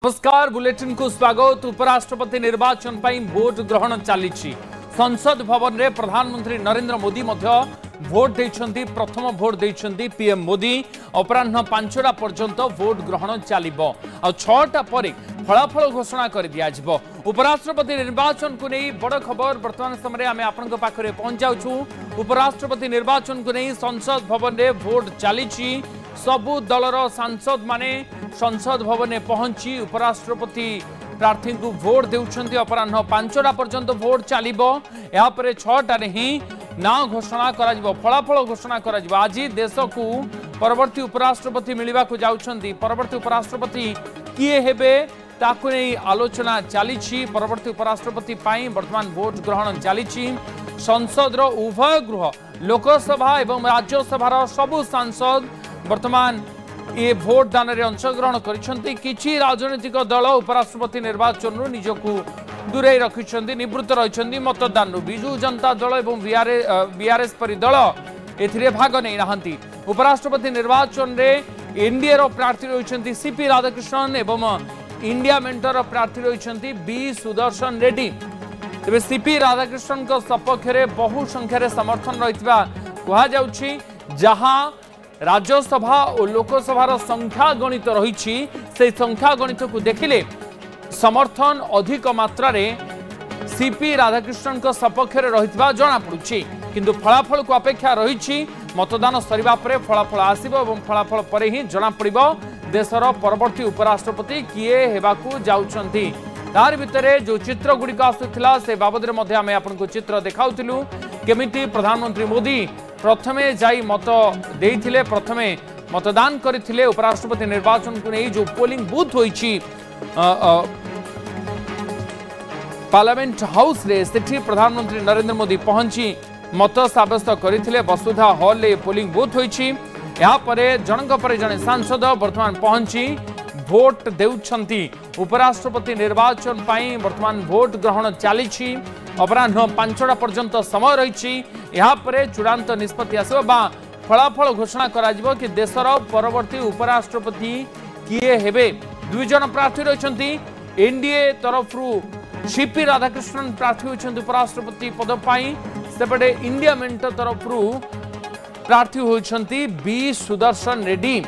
नमस्कार बुलेटिन को स्वागत। उपराष्ट्रपति निर्वाचन पर भोट ग्रहण चली संसद भवन में प्रधानमंत्री नरेंद्र मोदी भोट देइछंती। प्रथम भोट देइछंती पीएम मोदी। अपराह्न 5टा पर्यंत भोट ग्रहण चलिबो आ 6टा पर फलाफल घोषणा कर दिया जिवो। उपराष्ट्रपति निर्वाचन को नहीं बड़ खबर वर्तमान समय आम आपण पाखे पहुंच जाऊँ। उपराष्ट्रपति निर्वाचन को नहीं संसद भवन में भोट चली सबु दलर सांसद माने संसद भवन में पहुंची उपराष्ट्रपति प्रार्थी को भोट देउछंती। अपराह्न 5टा पर्यंत भोट चलिबो। या परे 6टारे ही ना घोषणा करा जिवो, फलाफल घोषणा करा जिवो। आज देश को परवर्ती उपराष्ट्रपति मिलवा को जाउछंती। परवर्ती उपराष्ट्रपति किए हेबे ताकु नै आलोचना चली। परवर्ती उपराष्ट्रपति पाई वर्तमान भोट ग्रहण चली। संसद उभय गृह लोकसभा एवं राज्यसभा सबु सांसद वर्तमान ये भोट दान में अंशग्रहण करिसेंती। किछि राजनीतिक दल उपराष्ट्रपति निर्वाचन निजकू दूरे रखिसेंती, निवृत्त रहिसेंती मतदान। बिजू जनता दल एवं बीआरएस परि दल एथिरे भाग नै नाहंती। उपराष्ट्रपति निर्वाचन रे एनडीए रो प्रार्थी रहिसेंती सीपी राधाकृष्णन एवं इंडिया मेंटर प्रार्थी रहिसेंती बी सुदर्शन रेड्डी। तेबे सीपी राधाकृष्णन को सपक्ष में बहु संख्यार समर्थन रहितबा कहा जाउछि। जहां राज्यसभा और लोकसभार संख्या गणित रही से संख्या गणित को देखिले समर्थन अधिक मात्रा रे सीपी राधाकृष्णन को सपक्ष रही जना पड़ुछि। किंतु फलाफल को अपेक्षा रही। मतदान सरिबा परे फलाफल आसिबो एवं फलाफल परे ही जना पड़िबो देशर परवर्ती उपराष्ट्रपति किए हेबाकू जाउछंती। तार भितरे जो चित्र गुड़िक आसुथिला से बाबद में आमे आपनको चित्र देखाउथिलु। केमिति प्रधानमंत्री मोदी प्रथमे जाई मत देइथिले, प्रथमे मतदान करथिले। उपराष्ट्रपति निर्वाचन को नहीं जो पोलिंग बूथ होईछि पार्लियामेंट हाउस रे सेठी प्रधानमंत्री नरेंद्र मोदी पहुंची मत साब्यस्त करथिले। वसुधा हॉल ले पोलिंग बूथ होईछि। या परे जनक परे जने सांसद वर्तमान पहुंची भोट देउछंती। उपराष्ट्रपति निर्वाचन पाई वर्तमान भोट ग्रहण चली। अपराह्न 5टा पर्यंत समय रही। यहाँ पर चूड़ांत निष्पत्ति आसो बा फलाफल घोषणा करा जिवो कि देशर परवर्ती उपराष्ट्रपति किए हेबे। 2 जन प्रार्थी रहिसंती। एनडीए तरफरु सीपी राधाकृष्णन प्रार्थी होइछंती उपराष्ट्रपति पद पाई। सेपटे इंडिया मेंटर तरफरु प्रार्थी होइछंती बी सुदर्शन रेड्डी।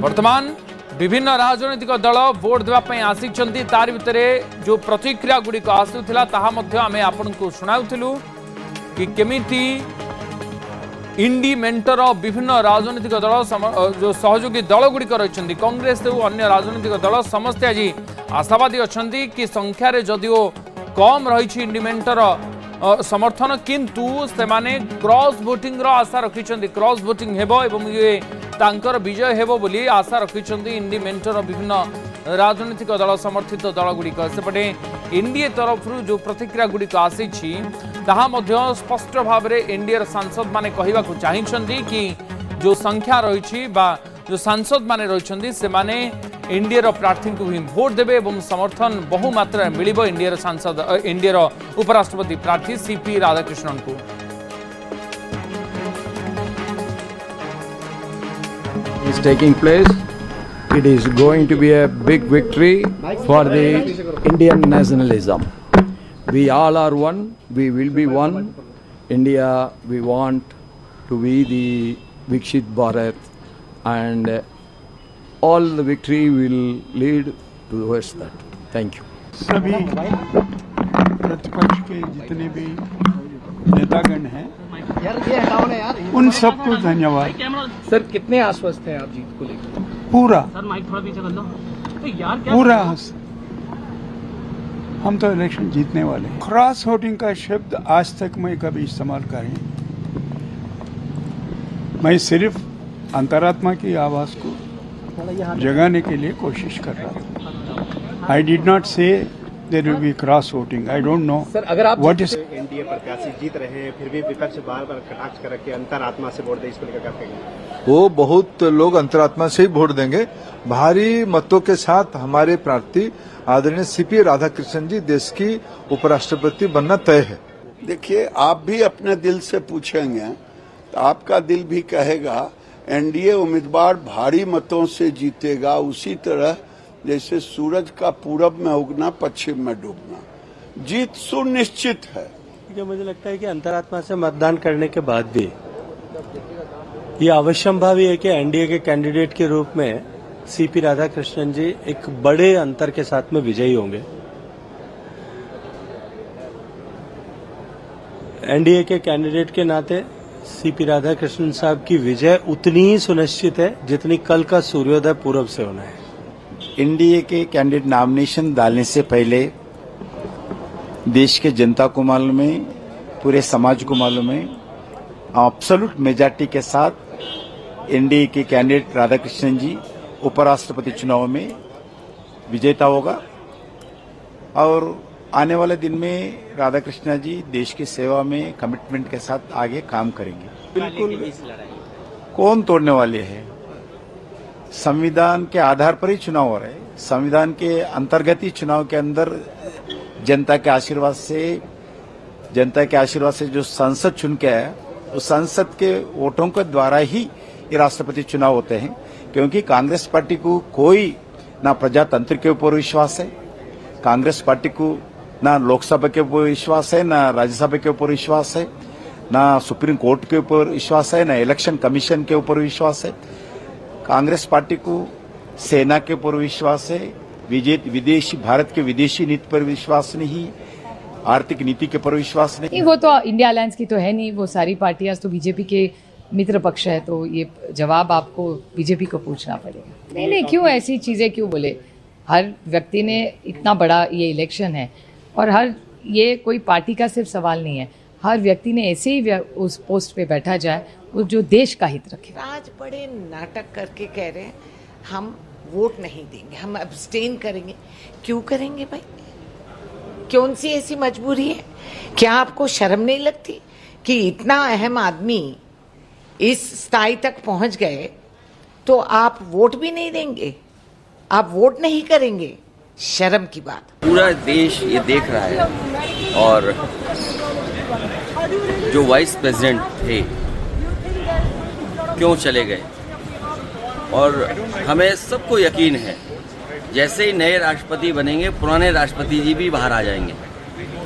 वर्तमान विभिन्न राजनीतिक दल भोट देवाई आसिछंती। तार भितरे जो प्रतिक्रिया गुड़िक आसुथिला ताहा मध्य आमे आपनको सुनाउथिलु कि केमिति इंडी मेंटर विभिन्न राजनीतिक दल जो सहयोगी दल गुड़िक रहिछंती कांग्रेस और अन्य राजनीतिक दल समस्त आज आशावादी अछंती कि संख्यार जदिओ कम रही इंडी मेंटर समर्थन किंतु सेमाने क्रॉस वोटिंग रो आशा रखिछंती। क्रॉस वोटिंग हेबो एवं ये तांकर विजय हेबो बोली आशा रखिछंती इंडी मेंटर विभिन्न राजनीतिक दल समर्थित दल गुड़िक। सेपटे एनडीए तरफ जो प्रतिक्रिया गुड़िक आसी ताहा मध्य स्पष्ट भाव में एनडीए सांसद माने कहवाकू चाहिछंती कि जो संख्या रही जो सांसद माने रहिछंती से माने एनडीए प्रार्थी को ही भोट देवे एवं समर्थन बहु मात्रा मिलिबो एनडीए सांसद एनडीए उपराष्ट्रपति प्रार्थी सीपी राधाकृष्णन को। Is taking place. It is going to be a big victory for the Indian nationalism. We all are one. We will be one. India, we want to be the Vikshit Bharat, and all the victory will lead towards that. Thank you. सभी प्रतिपक्ष के जितने भी नेतागण हैं उन सबको धन्यवाद। सर कितने आश्वस्त हैं आप जीत को लेकर? पूरा सर माइक थोड़ा पीछे कर लो। तो यार क्या पूरा हम तो इलेक्शन जीतने वाले हैं। क्रॉस वोटिंग का शब्द आज तक मैं कभी इस्तेमाल करें। मैं सिर्फ अंतरात्मा की आवाज को जगाने के लिए कोशिश कर रहा हूँ। I did not say there will be cross voting. I don't know sir अगर आप व्हाट इज एनडीए प्रत्याशी जीत रहे हैं फिर भी विपक्ष बार-बार कटाक्ष कर रखे अंतरात्मा से वोट दे, इसको लेकर क्या कहेंगे? वो बहुत लोग अंतरात्मा से ही वोट देंगे। भारी मतों के साथ हमारे प्रार्थी आदरणीय सीपी राधाकृष्णन जी देश की उपराष्ट्रपति बनना तय है। देखिए, आप भी अपने दिल से पूछेंगे तो आपका दिल भी कहेगा एनडीए उम्मीदवार भारी मतों से जीतेगा, उसी तरह जैसे सूरज का पूरब में उगना पश्चिम में डूबना, जीत सुनिश्चित है। मुझे लगता है कि अंतरात्मा से मतदान करने के बाद भी ये अवश्यंभावी है कि एनडीए के कैंडिडेट के रूप में सीपी राधाकृष्णन जी एक बड़े अंतर के साथ में विजयी होंगे। एनडीए के कैंडिडेट के नाते सीपी राधाकृष्णन साहब की विजय उतनी ही सुनिश्चित है जितनी कल का सूर्योदय पूरब से होना है। एनडीए के कैंडिडेट नॉमिनेशन डालने से पहले देश के जनता को मालूम है, पूरे समाज को मालूम है, एब्सोल्यूट मेजॉरिटी के साथ एनडीए के कैंडिडेट राधाकृष्णन जी उपराष्ट्रपति चुनाव में विजेता होगा और आने वाले दिन में राधाकृष्णन जी देश की सेवा में कमिटमेंट के साथ आगे काम करेंगे। बिल्कुल कौन तोड़ने वाले हैं? संविधान के आधार पर ही चुनाव हो रहे हैं। संविधान के अंतर्गत ही चुनाव के अंदर जनता के आशीर्वाद से जो संसद चुन के आया, उस संसद के वोटों के द्वारा ही ये राष्ट्रपति चुनाव होते हैं। क्योंकि कांग्रेस पार्टी को कोई ना प्रजातंत्र के ऊपर विश्वास है, कांग्रेस पार्टी को ना लोकसभा के ऊपर विश्वास है, ना राज्यसभा के ऊपर विश्वास है, ना सुप्रीम कोर्ट के ऊपर विश्वास है, ना इलेक्शन कमीशन के ऊपर विश्वास है। कांग्रेस पार्टी को सेना के ऊपर विश्वास है, विदेशी भारत के विदेशी नीति पर विश्वास नहीं, आर्थिक नीति के ऊपर विश्वास नहीं। वो तो इंडिया अलायंस की तो है नहीं, वो सारी पार्टियां तो बीजेपी के मित्र पक्ष है, तो ये जवाब आपको बीजेपी को पूछना पड़ेगा। नहीं, क्यों ऐसी चीजें क्यों बोले? हर व्यक्ति ने इतना बड़ा ये इलेक्शन है और ये कोई पार्टी का सिर्फ सवाल नहीं है, हर व्यक्ति ने ऐसे ही उस पोस्ट पे बैठा जाए वो जो देश का हित रखे। आज बड़े नाटक करके कह रहे हैं हम वोट नहीं देंगे, हम अब्सटेन करेंगे। क्यों करेंगे भाई? कौन सी ऐसी मजबूरी है? क्या आपको शर्म नहीं लगती कि इतना अहम आदमी इस स्थाई तक पहुंच गए तो आप वोट भी नहीं देंगे, आप वोट नहीं करेंगे? शर्म की बात। पूरा देश ये देख रहा है और जो वाइस प्रेसिडेंट थे क्यों चले गए, और हमें सबको यकीन है जैसे ही नए राष्ट्रपति बनेंगे पुराने राष्ट्रपति जी भी बाहर आ जाएंगे।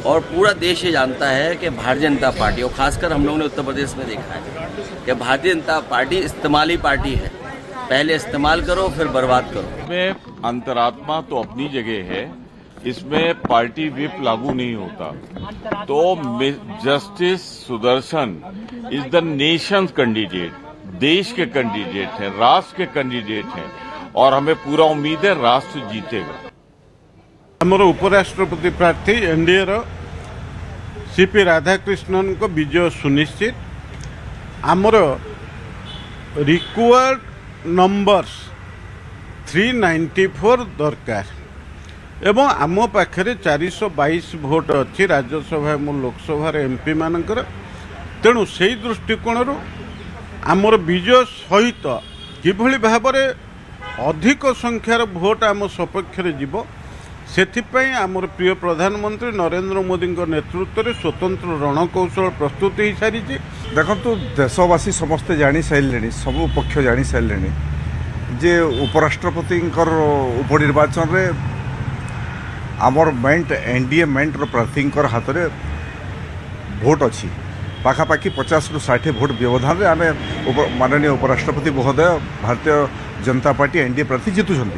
और पूरा देश ये जानता है कि भारतीय जनता पार्टी, और खासकर हम लोगों ने उत्तर प्रदेश में देखा है कि भारतीय जनता पार्टी इस्तेमाली पार्टी है, पहले इस्तेमाल करो फिर बर्बाद करो। इसमें अंतरात्मा तो अपनी जगह है, इसमें पार्टी व्हिप लागू नहीं होता। तो justice Sudarshan is the nation candidate, देश के कैंडिडेट हैं, राष्ट्र के कैंडिडेट हैं, और हमें पूरा उम्मीद है राष्ट्र जीतेगा। हमारे उपराष्ट्रपति प्रार्थी एनडीए सीपी राधाकृष्णन को विजय सुनिश्चित। आमर रिक्वायर्ड नंबर्स 394 दरकार एवं आम पाखे 422 भोट अच्छी राज्यसभा और लोकसभा एमपी मानकर। तेणु से दृष्टिकोण आमर विजय सहित किभली भाव अधिक संख्यार भोट आम सपक्ष जीव सेथिपाई आमर प्रिय प्रधानमंत्री नरेंद्र मोदी नेतृत्व में स्वतंत्र रणकौशल प्रस्तुत हो सारी। देखो देशवासी समस्ते जानी सारे, सबू पक्ष जानी सारे जे उपराष्ट्रपति उपनिर्वाचन रे आमर मेंट एनडीए मेंट प्रार्थी हाथ में भोट अच्छी पाखापाखि 50 ରୁ 60 भोट व्यवधान आम माननीय उपराष्ट्रपति महोदय भारतीय जनता पार्टी एनडीए प्रार्थी जितुंट।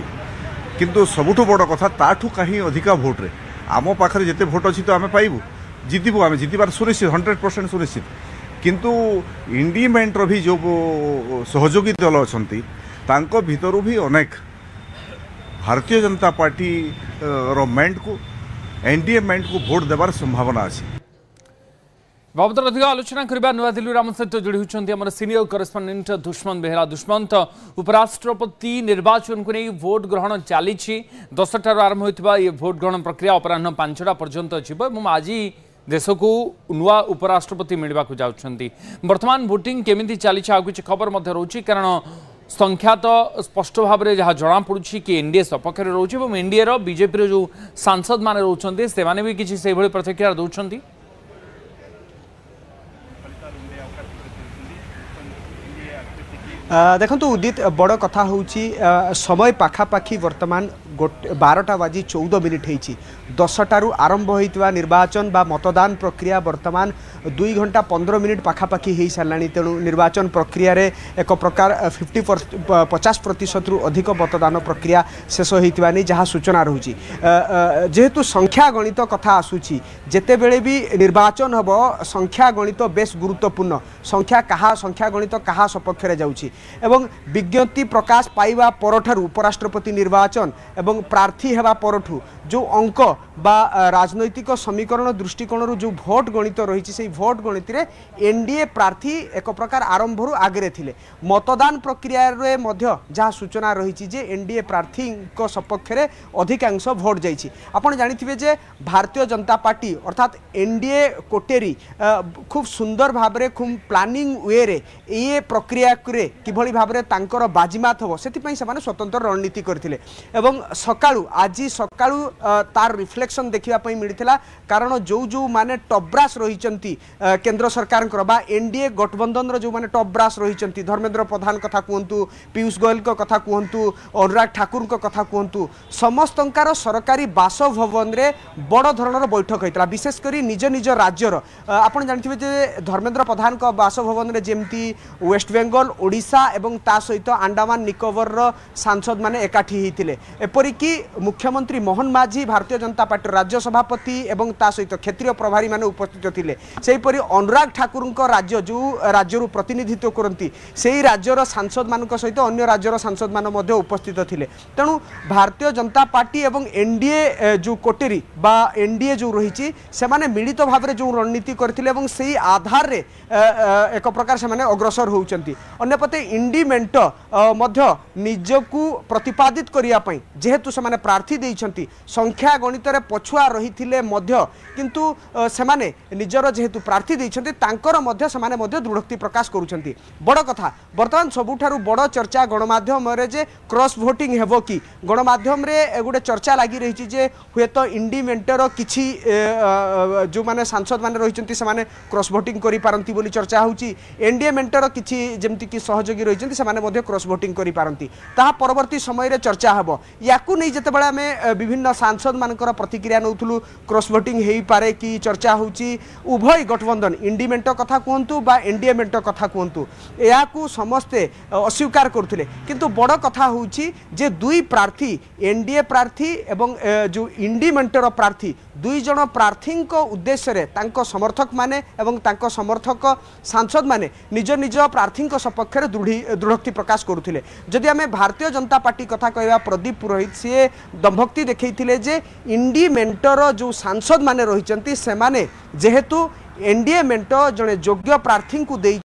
किंतु सबुठ बड़ कथा ताठू कहीं अधिका भोट रे आम पाखे जिते भोट अच्छी तो आम पाइबू, जितबू, आम जितबार सुनिश्चित 100% सुनिश्चित। किंतु इंडिमेंटर भी जो सहयोगी दल अच्छा भितर भी अनेक भारतीय जनता पार्टी मेंट को एनडीए मेंट को भोट देवार संभावना अच्छी। बाबद अधिक आलोचना करबा नुआदिल्ली आम सहित जोड़ी होती आम सीनियर करेस्पंडेंट दुष्मंत बेहेरा। दुष्मंत, उपराष्ट्रपति निर्वाचन को नहीं भोट ग्रहण चली 10टार आरंभ होता ये भोट ग्रहण प्रक्रिया अपराह 5टा पर्यंत जीव। आज देश को नुआ उपराष्ट्रपति मिलवा जाउछंती। वर्तमान वोटिंग केमिति चली आ किसी खबर रोचे, कारण संख्या तो स्पष्ट भाव में जहाँ जना पड़ी कि एनडीए सपक्ष रोचे और एनडीए बीजेपी जो सांसद मैंने रोचे से भी किसी से प्रतिक्रिया दौरान। देखो उदित बड़ कथा हूँ समय पाखापाखि वर्तमान 12टा बाजी 14 मिनिट होती 10टारू आरंभ होता निर्वाचन बा मतदान प्रक्रिया वर्तमान 2 घंटा 15 मिनिट पाखापाखि हो सारे तेणु निर्वाचन प्रक्रिया रे एक प्रकार 50% रु अधिक मतदान प्रक्रिया शेष होता नहीं जहाँ सूचना रोचे जेहेतु संख्या गणित कथा आसूची जेते बेले भी निर्वाचन हम संख्या गणित बेस गुरुत्वपूर्ण संख्या गणित कहा सपक्ष रे जाउची एवं विज्ञप्ति प्रकाश पाइबा परठारु उपराष्ट्रपति निर्वाचन एवं प्रार्थी हेबा परठु जो अंक बा राजनैतिक समीकरण दृष्टिकोण जो भोट गणित रही से भोट गणित रे एनडीए प्रार्थी एक प्रकार आरंभ आगे थिले मतदान प्रक्रिया रे मध्य जहाँ सूचना रही जे एनडीए प्रार्थी सपक्ष रे अधिकांश भोट जाइछि आपण जानिथिबे जे भारतीय जनता पार्टी अर्थात एनडीए कोटेरी खूब सुंदर भाबरे खूब प्लानिंग वे रे ये प्रक्रिया रे किभली भाबरे तांकर बाजीमात हो सेति से स्वतंत्र रणनीति करथिले एवं सकाळू आज सकाळू तार रिफ्लेक्शन देखा मिलता कारण जो जो माने टॉपब्रास रही केंद्र सरकार बा एनडीए गठबंधन जो माने टॉपब्रास रही धर्मेंद्र प्रधान कथा कहतु पीयूष गोयल कथा कहतु अनुराग ठाकुर कथा कहतु समस्तंकार सरकारी बासभवन रे बड़ धरणर बैठक होता विशेषकर निज निज राज्यर आपड़ जानते जे धर्मेंद्र प्रधान बासभवन रे जेमती वेस्ट बेंगल ओडिशा एवं ता सहित अंडमान निकोबर सांसद माने एकाठी होते एपरिकी मुख्यमंत्री मोहन माझी भारतीय जनता पार्टी राज्य सभापति एवं ता सहित क्षेत्रीय प्रभारी माने उपस्थित थिले सेहीपरि अनुराग ठाकुर राज्य जो राज्य प्रतिनिधित्व करती से राज्यर सांसद मान सहित अन्य राज्यर सांसद मान उपस्थित थिले तेणु भारतीय जनता पार्टी एवं एनडीए जो कोटेरी बा एनडीए जो रही से मिलित भाव में जो रणनीति करथिले एवं से आधार रे एक प्रकार से अग्रसर होउचंती अन्यपते इंडी मेंट निजकू प्रतिपादित करिया पई जेहेतु से प्रार्थी देइछंती संख्या गणित रे पछुआ रही किंतु सेमाने निजर जेहेतु प्रार्थी देइछंती तांकर मध्य सेमाने मध्य दृढ़ोक्ति प्रकाश करूछंती बड़ कथा वर्तमान सबुठारु बड़ चर्चा गणमाध्यम रे जे क्रॉस वोटिंग हेबो कि गणमाध्यम रे गोटे चर्चा लगी रही जे हुए तो इंडी मेंटर किछि जो माने सांसद माने रहिछंती सेमाने क्रॉस वोटिंग करि पारंती बोली चर्चा होउची एनडीए मेंटर किछि जेमति कि सहयोगी रहिछंती सेमाने मध्य क्रॉस वोटिंग करि पारंती ता परवर्ती समय रे चर्चा हबो याकू नै जेतेबेला आमे विभिन्न सांसद मानकर प्रतिक्रिया नउथुलु क्रॉस वोटिंग हेई पारे कि चर्चा होउची उभय गठबंधन इंडी मेंटर कथा कहंतु बा एनडीए मेंटर कथा कहंतु याकू समस्ते अस्वीकार करथिले किंतु बड़ कथा होउची जे दुई प्रार्थी एनडीए प्रार्थी एवं जो इंडी मेंटर प्रार्थी दुई जन प्रार्थी उद्देश्य रे तांको समर्थक माने एवं तांको समर्थक सांसद माने निज निज प्रार्थी सपक्ष रे दृढ़ोक्ति प्रकाश करुथिले जदि आमे भारतीय जनता पार्टी कथा कहवा प्रदीप पुरोहित सी दंभक्ति देखैथिले जे इंडी मेंटर जो सांसद माने रहिचंती से माने जेहेतु एनडीए मेंट जने योग्य प्रार्थी को दे